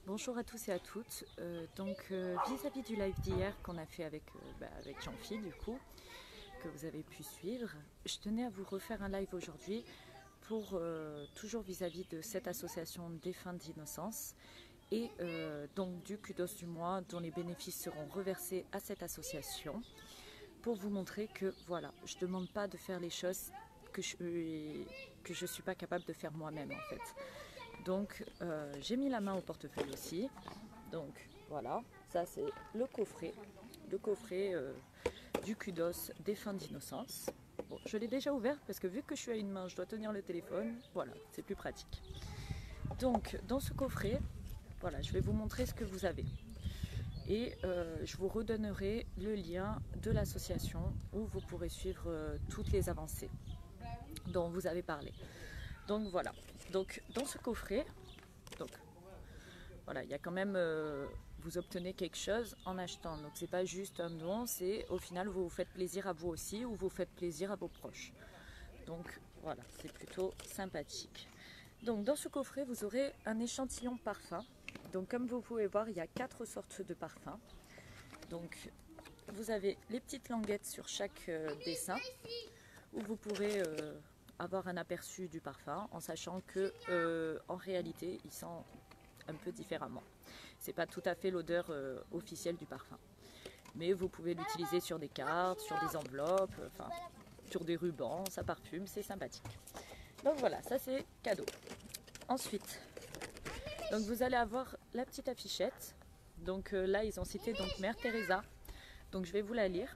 Bonjour à tous et à toutes. Vis-à-vis du live d'hier qu'on a fait avec Jean-Phi, du coup, que vous avez pu suivre, je tenais à vous refaire un live aujourd'hui pour toujours vis-à-vis de cette association Défunts d'innocence et donc du kudos du mois dont les bénéfices seront reversés à cette association pour vous montrer que voilà, je ne demande pas de faire les choses que je suis pas capable de faire moi-même en fait. Donc j'ai mis la main au portefeuille aussi. Donc voilà, ça c'est le coffret du kudos Défunts d'innocence. Bon, je l'ai déjà ouvert parce que vu que je suis à une main, je dois tenir le téléphone. Voilà, c'est plus pratique. Donc dans ce coffret, voilà, je vais vous montrer ce que vous avez. Et je vous redonnerai le lien de l'association où vous pourrez suivre toutes les avancées dont vous avez parlé. Donc voilà, donc dans ce coffret, donc voilà, il y a quand même, vous obtenez quelque chose en achetant. Donc c'est pas juste un don, c'est au final vous vous faites plaisir à vous aussi ou vous faites plaisir à vos proches. Donc voilà, c'est plutôt sympathique. Donc dans ce coffret, vous aurez un échantillon parfum. Donc comme vous pouvez voir, il y a 4 sortes de parfums. Donc vous avez les petites languettes sur chaque dessin où vous pourrez avoir un aperçu du parfum en sachant que en réalité il sent un peu différemment. C'est pas tout à fait l'odeur officielle du parfum. Mais vous pouvez l'utiliser sur des cartes, sur des enveloppes, enfin sur des rubans, ça parfume, c'est sympathique. Donc voilà, ça c'est cadeau. Ensuite, donc vous allez avoir la petite affichette. Donc là ils ont cité donc Mère Teresa. Donc je vais vous la lire.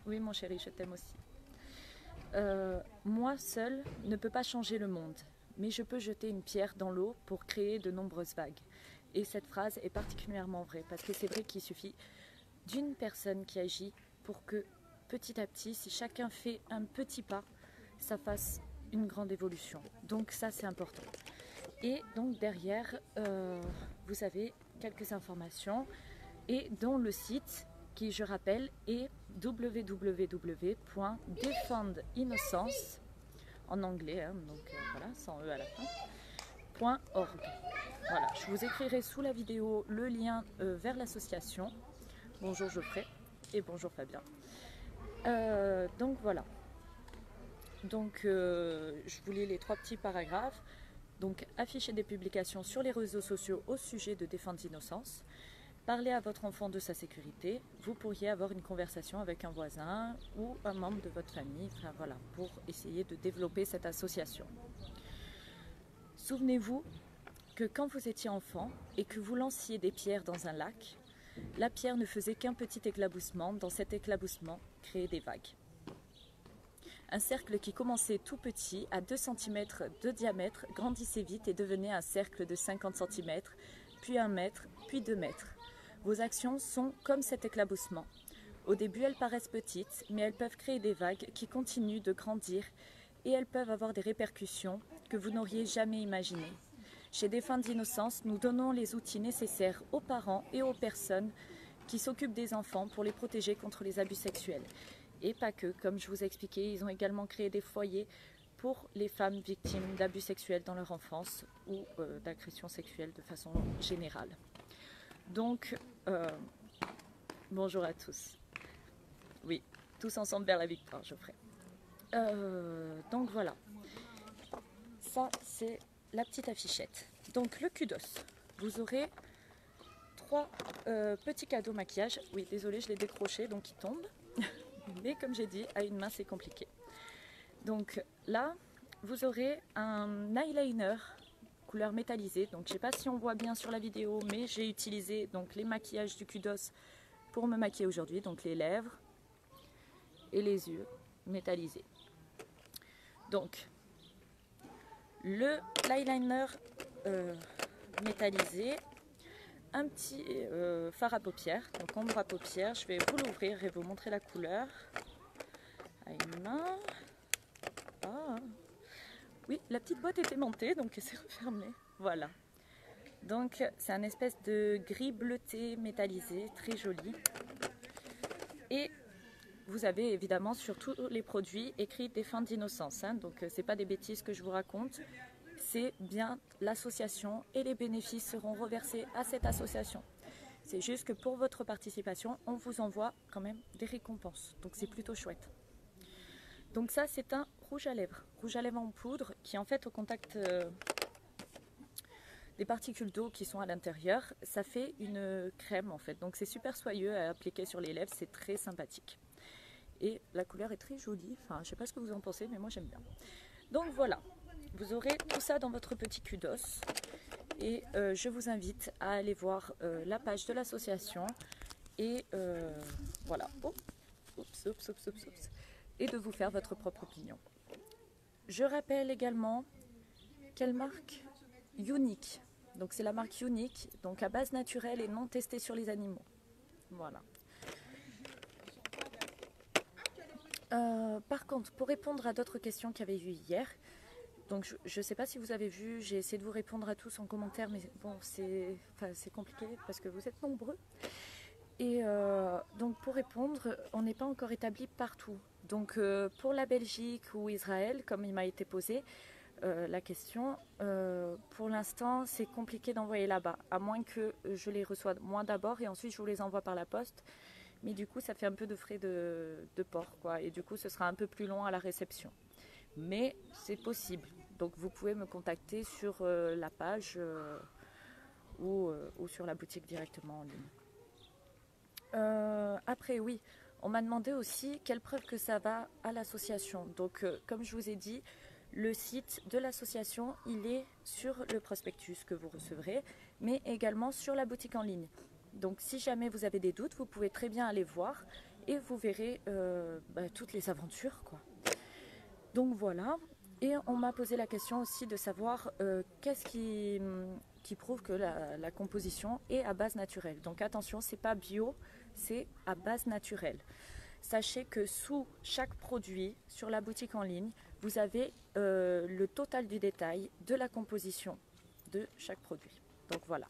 Oui mon chéri, je t'aime aussi. Moi seul ne peux pas changer le monde, mais je peux jeter une pierre dans l'eau pour créer de nombreuses vagues. Et cette phrase est particulièrement vraie, parce que c'est vrai qu'il suffit d'une personne qui agit pour que petit à petit, si chacun fait un petit pas, ça fasse une grande évolution. Donc ça c'est important. Et donc derrière, vous avez quelques informations et dont le site qui, je rappelle, est www.defendinnocence en anglais, hein, donc voilà, sans E à la fin, .org. Voilà, je vous écrirai sous la vidéo le lien vers l'association. Bonjour Geoffrey et bonjour Fabien. Donc voilà. Donc je vous lis les 3 petits paragraphes. Donc afficher des publications sur les réseaux sociaux au sujet de Défunts d'innocence. Parlez à votre enfant de sa sécurité. Vous pourriez avoir une conversation avec un voisin ou un membre de votre famille, enfin voilà, pour essayer de développer cette association. Souvenez-vous que quand vous étiez enfant et que vous lanciez des pierres dans un lac, la pierre ne faisait qu'un petit éclaboussement. Dans cet éclaboussement, créait des vagues. Un cercle qui commençait tout petit, à 2 cm de diamètre, grandissait vite et devenait un cercle de 50 cm, puis 1 mètre, puis 2 mètres. Vos actions sont comme cet éclaboussement. Au début, elles paraissent petites, mais elles peuvent créer des vagues qui continuent de grandir et elles peuvent avoir des répercussions que vous n'auriez jamais imaginées. Chez Défunts d'innocence, nous donnons les outils nécessaires aux parents et aux personnes qui s'occupent des enfants pour les protéger contre les abus sexuels. Et pas que, comme je vous ai expliqué, ils ont également créé des foyers pour les femmes victimes d'abus sexuels dans leur enfance ou d'agressions sexuelles de façon générale. Donc, bonjour à tous. Oui, tous ensemble vers la victoire, Geoffrey. Donc voilà, ça c'est la petite affichette. Donc le kudos, vous aurez 3 petits cadeaux maquillage. Oui, désolé, je l'ai décroché, donc il tombe. Mais comme j'ai dit, à une main c'est compliqué. Donc là, vous aurez un eyeliner couleur métallisée. Donc je ne sais pas si on voit bien sur la vidéo, mais j'ai utilisé donc les maquillages du kudos pour me maquiller aujourd'hui. Donc les lèvres et les yeux métallisés. Donc l'eyeliner métallisé, un petit fard à paupières, donc ombre à paupières. Je vais vous l'ouvrir et vous montrer la couleur à une main. Ah. Oui, la petite boîte est aimantée, donc c'est refermé. Voilà. Donc c'est un espèce de gris bleuté métallisé, très joli. Et vous avez évidemment sur tous les produits écrit Défunts d'innocence. Hein, donc c'est pas des bêtises que je vous raconte. c'est bien l'association et les bénéfices seront reversés à cette association. C'est juste que pour votre participation, on vous envoie quand même des récompenses. Donc c'est plutôt chouette. Donc ça, c'est un rouge à lèvres en poudre qui en fait au contact des particules d'eau qui sont à l'intérieur, ça fait une crème en fait. Donc c'est super soyeux à appliquer sur les lèvres, c'est très sympathique. Et la couleur est très jolie, enfin je sais pas ce que vous en pensez, mais moi j'aime bien. Donc voilà, vous aurez tout ça dans votre petit kudos. Et je vous invite à aller voir la page de l'association et voilà, et de vous faire votre propre opinion. Je rappelle également quelle marque? Unique. Donc c'est la marque Unique, donc à base naturelle et non testée sur les animaux. Voilà. Par contre, pour répondre à d'autres questions qu'il y avait eu hier, donc je ne sais pas si vous avez vu, j'ai essayé de vous répondre à tous en commentaire, mais bon, c'est compliqué parce que vous êtes nombreux. Et donc pour répondre, on n'est pas encore établi partout. Donc pour la Belgique ou Israël, comme il m'a été posé la question, pour l'instant c'est compliqué d'envoyer là-bas, à moins que je les reçois moi d'abord et ensuite je vous les envoie par la poste. Mais du coup ça fait un peu de frais de port, quoi, et du coup ce sera un peu plus long à la réception. Mais c'est possible, donc vous pouvez me contacter sur la page ou sur la boutique directement en ligne. Après oui, on m'a demandé aussi quelle preuve que ça va à l'association. Donc comme je vous ai dit, le site de l'association, il est sur le prospectus que vous recevrez, mais également sur la boutique en ligne. Donc si jamais vous avez des doutes, vous pouvez très bien aller voir et vous verrez toutes les aventures, quoi. Donc voilà. Et on m'a posé la question aussi de savoir qu'est-ce qui prouve que la composition est à base naturelle. Donc attention, c'est pas bio, c'est à base naturelle. Sachez que sous chaque produit sur la boutique en ligne, vous avez le total du détail de la composition de chaque produit. Donc voilà.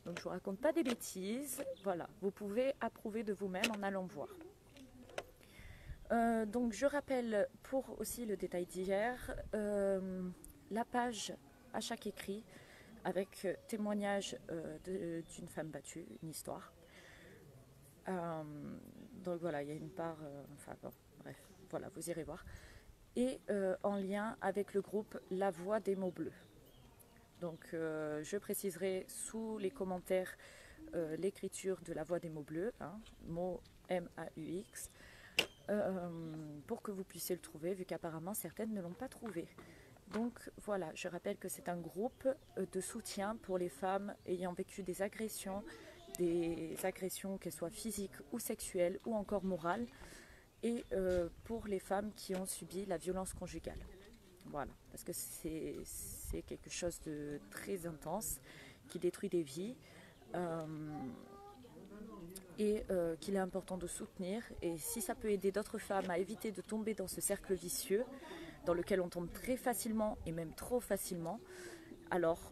Donc je ne vous raconte pas des bêtises. Voilà, vous pouvez approuver de vous-même en allant voir. Donc je rappelle pour aussi le détail d'hier, la page à chaque écrit avec témoignage d'une femme battue, une histoire. Donc voilà, il y a une part, enfin bon, bref, voilà, vous irez voir. Et en lien avec le groupe La Voix des mots bleus. Donc je préciserai sous les commentaires l'écriture de La Voix des mots bleus, hein, mots M-A-U-X, pour que vous puissiez le trouver, vu qu'apparemment certaines ne l'ont pas trouvé. Donc voilà, je rappelle que c'est un groupe de soutien pour les femmes ayant vécu des agressions qu'elles soient physiques ou sexuelles ou encore morales, et pour les femmes qui ont subi la violence conjugale. Voilà, parce que c'est quelque chose de très intense, qui détruit des vies, et qu'il est important de soutenir. Et si ça peut aider d'autres femmes à éviter de tomber dans ce cercle vicieux, dans lequel on tombe très facilement et même trop facilement, alors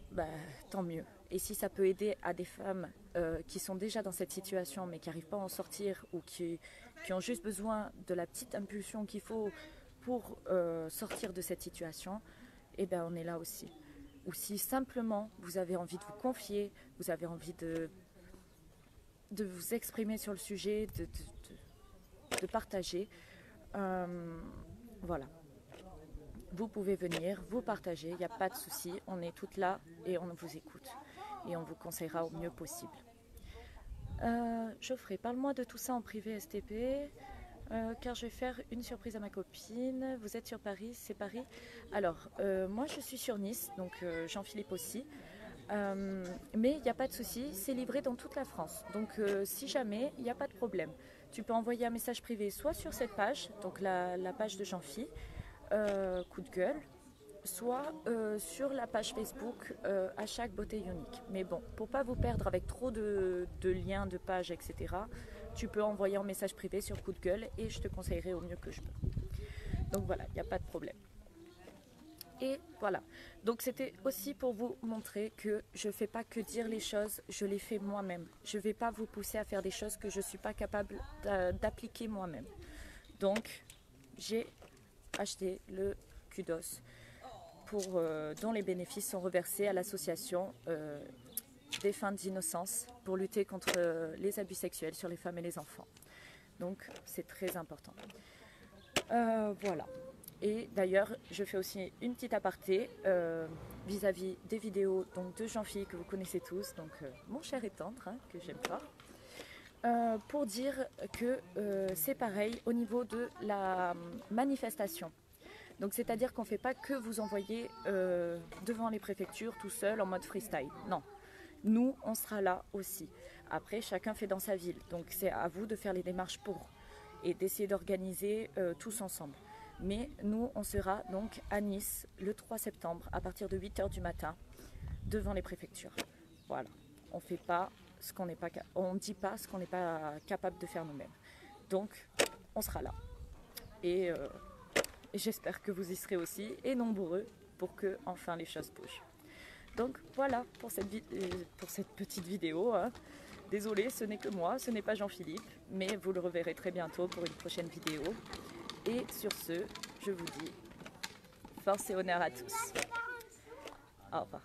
tant mieux. Et si ça peut aider à des femmes qui sont déjà dans cette situation mais qui n'arrivent pas à en sortir, ou qui ont juste besoin de la petite impulsion qu'il faut pour sortir de cette situation, eh bien on est là aussi. Ou si simplement vous avez envie de vous confier, vous avez envie de vous exprimer sur le sujet, de partager, voilà. Vous pouvez venir, vous partager, il n'y a pas de souci, on est toutes là et on vous écoute. Et on vous conseillera au mieux possible. Geoffrey, parle-moi de tout ça en privé STP, car je vais faire une surprise à ma copine. Vous êtes sur Paris, c'est Paris. Alors, moi je suis sur Nice, donc Jean-Philippe aussi. Mais il n'y a pas de souci, c'est livré dans toute la France. Donc si jamais, il n'y a pas de problème. Tu peux envoyer un message privé soit sur cette page, donc la page de Jean-Philippe, coup de gueule, soit sur la page Facebook à chaque beauté unique. Mais bon, pour pas vous perdre avec trop de liens, de pages, etc., tu peux envoyer un message privé sur coup de gueule et je te conseillerai au mieux que je peux. Donc voilà, il n'y a pas de problème. Et voilà, donc c'était aussi pour vous montrer que je ne fais pas que dire les choses, je les fais moi-même. Je ne vais pas vous pousser à faire des choses que je ne suis pas capable d'appliquer moi-même. Donc j'ai acheté le kudos dont les bénéfices sont reversés à l'association Défunts d'Innocence pour lutter contre les abus sexuels sur les femmes et les enfants. Donc c'est très important. Voilà. Et d'ailleurs, je fais aussi une petite aparté vis-à-vis des vidéos donc, de Jean-Philippe que vous connaissez tous, donc mon cher et tendre, hein, que j'aime pas, pour dire que c'est pareil au niveau de la manifestation. Donc c'est-à-dire qu'on ne fait pas que vous envoyer devant les préfectures tout seul en mode freestyle. Non, nous on sera là aussi. Après chacun fait dans sa ville, donc c'est à vous de faire les démarches pour et d'essayer d'organiser tous ensemble. Mais nous on sera donc à Nice le 3 septembre à partir de 8 h du matin devant les préfectures. Voilà, on fait pas ce qu'on n'est pas, on dit pas ce qu'on n'est pas capable de faire nous-mêmes. Donc on sera là. Et j'espère que vous y serez aussi, et nombreux, pour que enfin les choses bougent. Donc voilà pour cette petite vidéo. Hein. Désolée, ce n'est que moi, ce n'est pas Jean-Philippe, mais vous le reverrez très bientôt pour une prochaine vidéo. Et sur ce, je vous dis force et honneur à tous. Au revoir.